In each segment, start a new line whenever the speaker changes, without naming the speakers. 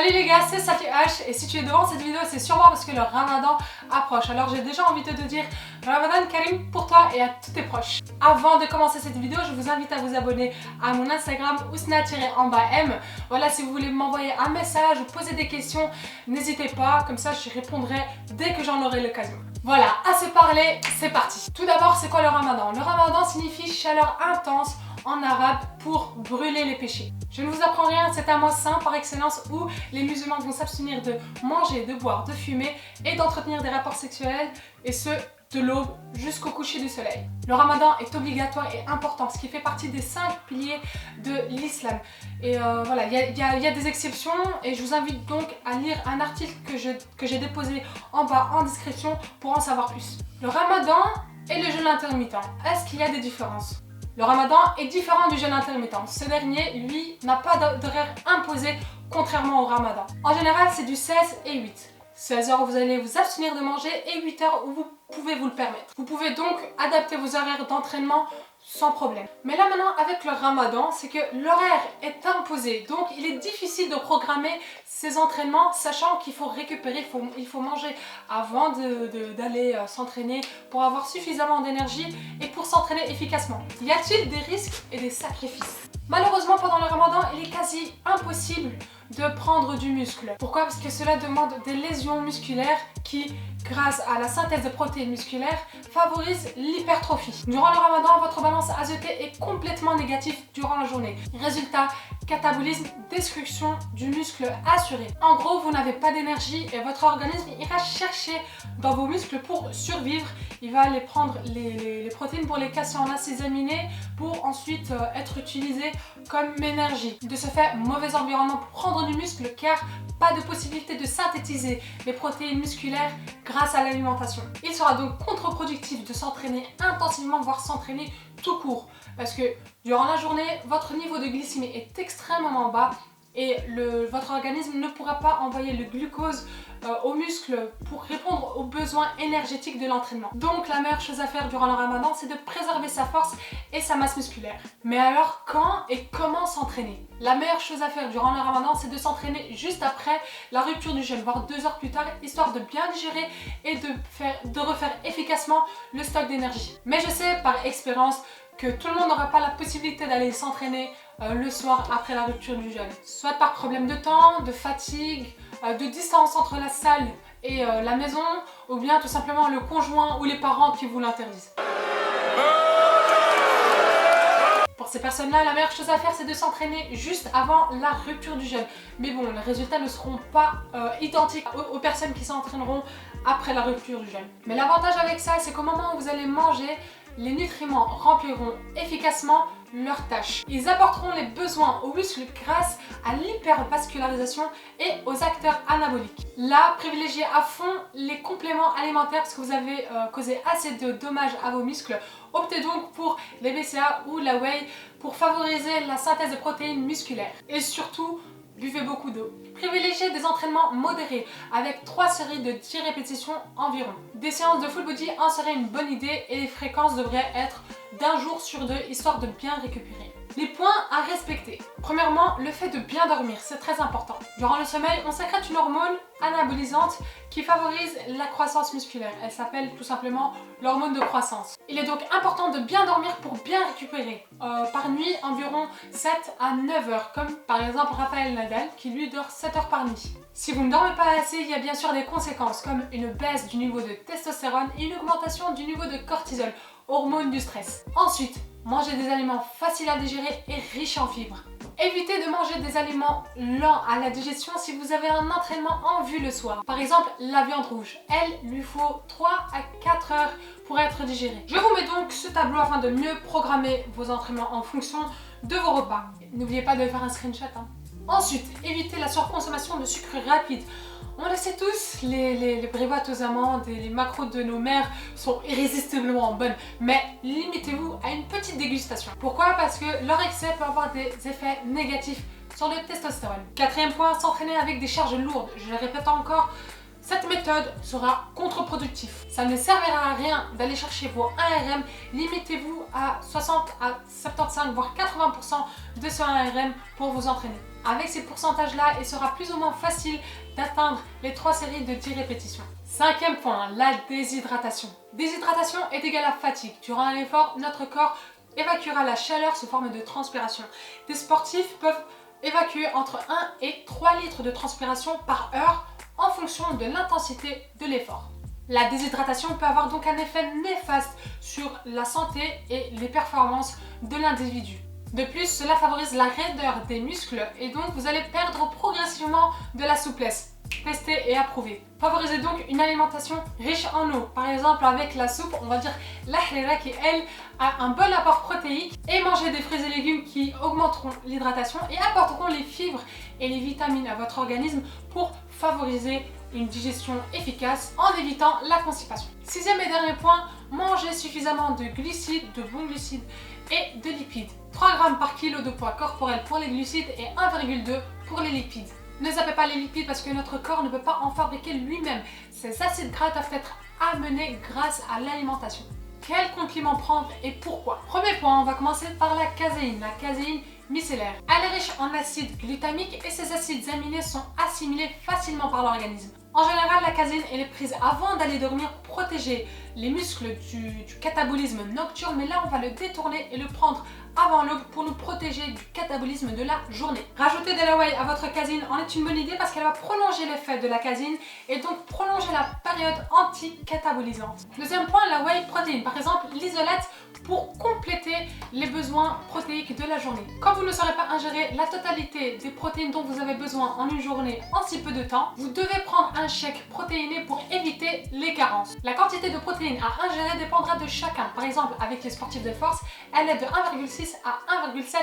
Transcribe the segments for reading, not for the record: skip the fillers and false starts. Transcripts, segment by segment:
Salut les gars, c'est Saki H et si tu es devant cette vidéo, c'est sûrement parce que le Ramadan approche. Alors j'ai déjà envie de te dire Ramadan Karim pour toi et à tous tes proches. Avant de commencer cette vidéo, je vous invite à vous abonner à mon Instagram ousna-m. Voilà, si vous voulez m'envoyer un message ou poser des questions, n'hésitez pas, comme ça je répondrai dès que j'en aurai l'occasion. Voilà, assez parlé, c'est parti. Tout d'abord, c'est quoi le Ramadan? Le Ramadan signifie chaleur intense en arabe pour brûler les péchés. Je ne vous apprends rien, c'est un mois saint par excellence où les musulmans vont s'abstenir de manger, de boire, de fumer et d'entretenir des rapports sexuels, et ce, de l'aube jusqu'au coucher du soleil. Le Ramadan est obligatoire et important, ce qui fait partie des 5 piliers de l'islam. Et voilà, il y a des exceptions et je vous invite donc à lire un article que j'ai déposé en bas en description pour en savoir plus. Le Ramadan et le jeûne intermittent, est-ce qu'il y a des différences? Le Ramadan est différent du jeûne intermittent. Ce dernier, lui, n'a pas d'horaire imposé, contrairement au Ramadan. En général, c'est du 16 et 8. 16 heures où vous allez vous abstenir de manger et 8 heures où vous pouvez vous le permettre. Vous pouvez donc adapter vos horaires d'entraînement sans problème. Mais là maintenant, avec le Ramadan, c'est que l'horaire est imposé. Donc il est difficile de programmer ces entraînements, sachant qu'il faut récupérer, il faut manger avant d'aller s'entraîner pour avoir suffisamment d'énergie et pour s'entraîner efficacement. Y a-t-il des risques et des sacrifices? Malheureusement, pendant le Ramadan, il est quasi impossible de prendre du muscle. Pourquoi? Parce que cela demande des lésions musculaires qui, grâce à la synthèse de protéines musculaires, favorisent l'hypertrophie. Durant le Ramadan, votre balance azotée est complètement négative durant la journée. Résultat, catabolisme, destruction du muscle assuré. En gros, vous n'avez pas d'énergie et votre organisme ira chercher dans vos muscles pour survivre. Il va aller prendre les protéines pour les casser en acides aminés pour ensuite être utilisées comme énergie. De ce fait, mauvais environnement pour prendre du muscle car pas de possibilité de synthétiser les protéines musculaires grâce à l'alimentation. Il sera donc contre-productif de s'entraîner intensivement, voire s'entraîner tout court. Parce que durant la journée, votre niveau de glycémie est extrêmement bas et votre organisme ne pourra pas envoyer le glucose aux muscles pour répondre aux besoins énergétiques de l'entraînement. Donc la meilleure chose à faire durant le Ramadan, c'est de préserver sa force et sa masse musculaire. Mais alors quand et comment s'entraîner? La meilleure chose à faire durant le Ramadan, c'est de s'entraîner juste après la rupture du jeûne, voire 2 heures plus tard, histoire de bien digérer et de refaire efficacement le stock d'énergie. Mais je sais par expérience que tout le monde n'aura pas la possibilité d'aller s'entraîner le soir après la rupture du jeûne. Soit par problème de temps, de fatigue, de distance entre la salle et la maison, ou bien tout simplement le conjoint ou les parents qui vous l'interdisent. Pour ces personnes-là, la meilleure chose à faire, c'est de s'entraîner juste avant la rupture du jeûne. Mais bon, les résultats ne seront pas identiques aux personnes qui s'entraîneront après la rupture du jeûne. Mais l'avantage avec ça, c'est qu'au moment où vous allez manger, les nutriments rempliront efficacement leurs tâches. Ils apporteront les besoins aux muscles grâce à l'hypervascularisation et aux acteurs anaboliques. Là, privilégiez à fond les compléments alimentaires parce que vous avez causé assez de dommages à vos muscles. Optez donc pour les BCA ou la whey pour favoriser la synthèse de protéines musculaires. Et surtout, buvez beaucoup d'eau. Privilégiez des entraînements modérés avec 3 séries de 10 répétitions environ. Des séances de full body en seraient une bonne idée et les fréquences devraient être d'1 jour sur 2 histoire de bien récupérer. Les points à respecter. Premièrement, le fait de bien dormir, c'est très important. Durant le sommeil, on sécrète une hormone anabolisante qui favorise la croissance musculaire. Elle s'appelle tout simplement l'hormone de croissance. Il est donc important de bien dormir pour bien récupérer. Par nuit, environ 7 à 9 heures, comme par exemple Rafael Nadal qui lui dort 7 heures par nuit. Si vous ne dormez pas assez, il y a bien sûr des conséquences comme une baisse du niveau de testostérone et une augmentation du niveau de cortisol, hormone du stress. Ensuite, mangez des aliments faciles à digérer et riches en fibres. Évitez de manger des aliments lents à la digestion si vous avez un entraînement en vue le soir. Par exemple, la viande rouge. Elle lui faut 3 à 4 heures pour être digérée. Je vous mets donc ce tableau afin de mieux programmer vos entraînements en fonction de vos repas. N'oubliez pas de faire un screenshot. Ensuite, évitez la surconsommation de sucre rapide. On le sait tous, les bribottes aux amandes et les macros de nos mères sont irrésistiblement bonnes, mais limitez-vous à une petite dégustation. Pourquoi? Parce que leur excès peut avoir des effets négatifs sur le testostérone. Quatrième point, s'entraîner avec des charges lourdes. Je le répète encore, cette méthode sera contre-productive. Ça ne servira à rien d'aller chercher vos 1 RM, limitez-vous à 60 à 75 voire 80% de ce 1 RM pour vous entraîner. avec ces pourcentages-là et sera plus ou moins facile d'atteindre les 3 séries de 10 répétitions. Cinquième point, la déshydratation. Déshydratation est égale à fatigue. Durant un effort, notre corps évacuera la chaleur sous forme de transpiration. Des sportifs peuvent évacuer entre 1 et 3 litres de transpiration par heure en fonction de l'intensité de l'effort. La déshydratation peut avoir donc un effet néfaste sur la santé et les performances de l'individu. De plus, cela favorise la raideur des muscles et donc vous allez perdre progressivement de la souplesse. Testé et approuvé. Favorisez donc une alimentation riche en eau. Par exemple avec la soupe, on va dire la harira qui elle a un bon apport protéique, et manger des fruits et légumes qui augmenteront l'hydratation et apporteront les fibres et les vitamines à votre organisme pour favoriser une digestion efficace en évitant la constipation. Sixième et dernier point, manger suffisamment de glucides, de bons glucides et de lipides. 3 grammes par kilo de poids corporel pour les glucides et 1,2 pour les lipides. Ne zappez pas les lipides parce que notre corps ne peut pas en fabriquer lui-même. Ces acides gras doivent être amenés grâce à l'alimentation. Quel compliment prendre et pourquoi? Premier point, on va commencer par la caséine. La caséine micellaire. Elle est riche en acides glutamiques et ces acides aminés sont assimilés facilement par l'organisme. En général, la caséine elle est prise avant d'aller dormir pour protéger les muscles du catabolisme nocturne, mais là on va le détourner et le prendre avant l'aube pour nous protéger du catabolisme de la journée. Rajouter de la whey à votre caséine en est une bonne idée parce qu'elle va prolonger l'effet de la caséine et donc prolonger la période anti-catabolisante. Deuxième point, la whey protéine, par exemple l'isolate pour compléter les besoins protéiques de la journée. Quand vous ne saurez pas ingérer la totalité des protéines dont vous avez besoin en une journée en si peu de temps, vous devez prendre un shake protéiné pour éviter les carences. La quantité de protéines à ingérer dépendra de chacun. Par exemple, avec les sportifs de force, elle est de 1,6 à 1,7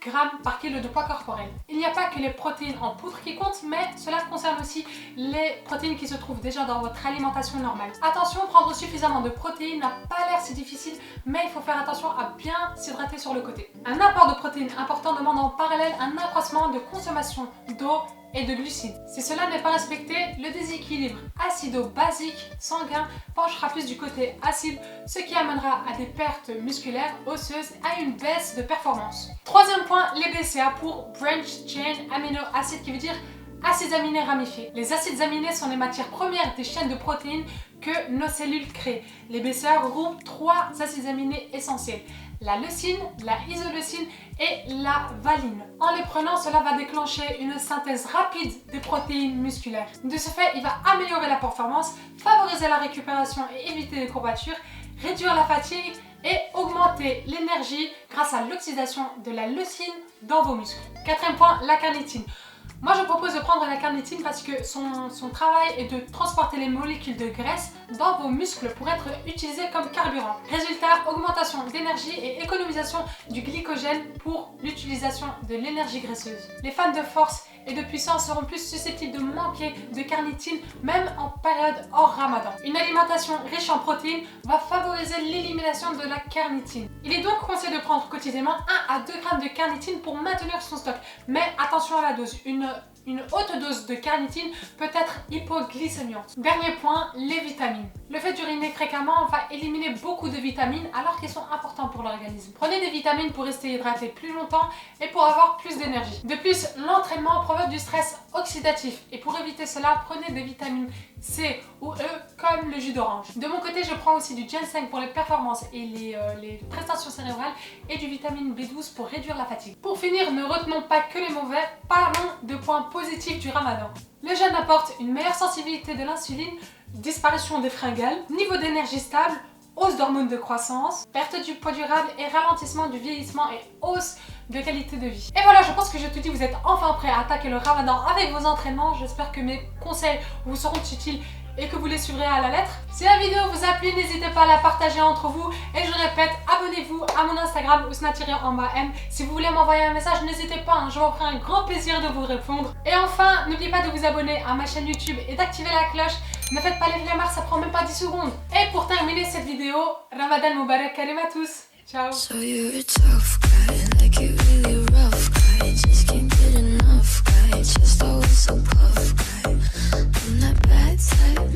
g par kilo de poids corporel. Il n'y a pas que les protéines en poudre qui comptent, mais cela concerne aussi les protéines qui se trouvent déjà dans votre alimentation normale. Attention, prendre suffisamment de protéines n'a pas l'air si difficile, mais il faut faire attention à bien s'hydrater sur le côté. Un apport de protéines important demande en parallèle un accroissement de consommation d'eau et de glucides. Si cela n'est pas respecté, le déséquilibre acido-basique sanguin penchera plus du côté acide, ce qui amènera à des pertes musculaires, osseuses et à une baisse de performance. Troisième point, les BCA pour Branch Chain Amino Acid, qui veut dire acides aminés ramifiés. Les acides aminés sont les matières premières des chaînes de protéines que nos cellules créent. Les BCA regroupent 3 acides aminés essentiels: la leucine, la isoleucine et la valine. En les prenant, cela va déclencher une synthèse rapide des protéines musculaires. De ce fait, il va améliorer la performance, favoriser la récupération et éviter les courbatures, réduire la fatigue et augmenter l'énergie grâce à l'oxydation de la leucine dans vos muscles. Quatrième point, la carnitine. Moi je propose de prendre la carnitine parce que son travail est de transporter les molécules de graisse dans vos muscles pour être utilisées comme carburant. Résultat, augmentation d'énergie et économisation du glycogène pour l'utilisation de l'énergie graisseuse. Les fans de force et de puissance seront plus susceptibles de manquer de carnitine même en période hors ramadan. Une alimentation riche en protéines va favoriser l'élimination de la carnitine. Il est donc conseillé de prendre quotidiennement 1 à 2 grammes de carnitine pour maintenir son stock. Mais attention à la dose, une haute dose de carnitine peut être hypoglycémiante. Dernier point, les vitamines. Le fait d'uriner fréquemment va éliminer beaucoup de vitamines alors qu'elles sont importantes pour l'organisme. Prenez des vitamines pour rester hydraté plus longtemps et pour avoir plus d'énergie. De plus, l'entraînement provoque du stress oxydatif et pour éviter cela, prenez des vitamines C ou E comme le jus d'orange. De mon côté, je prends aussi du ginseng pour les performances et les prestations cérébrales et du vitamine B12 pour réduire la fatigue. Pour finir, ne retenons pas que les mauvais, parlons de points positifs du ramadan. Le jeûne apporte une meilleure sensibilité de l'insuline, disparition des fringales, niveau d'énergie stable, hausse d'hormones de croissance, perte du poids durable et ralentissement du vieillissement et hausse de qualité de vie. Et voilà, je pense que je te dis, vous êtes enfin prêts à attaquer le ramadan avec vos entraînements. J'espère que mes conseils vous seront utiles et que vous les suivrez à la lettre. Si la vidéo vous a plu, n'hésitez pas à la partager entre vous. Et je répète, abonnez-vous à mon Instagram ousna_m. Si vous voulez m'envoyer un message, n'hésitez pas, je me ferai un grand plaisir de vous répondre. Et enfin, n'oubliez pas de vous abonner à ma chaîne YouTube et d'activer la cloche. Ne faites pas les flemmards, ça prend même pas 10 secondes. Et pour terminer cette vidéo, Ramadan Mubarak Karim à tous. Ciao. So you're a tough guy, like you really rough guy. Just can't get enough guy, just always so puff guy. I'm that bad type.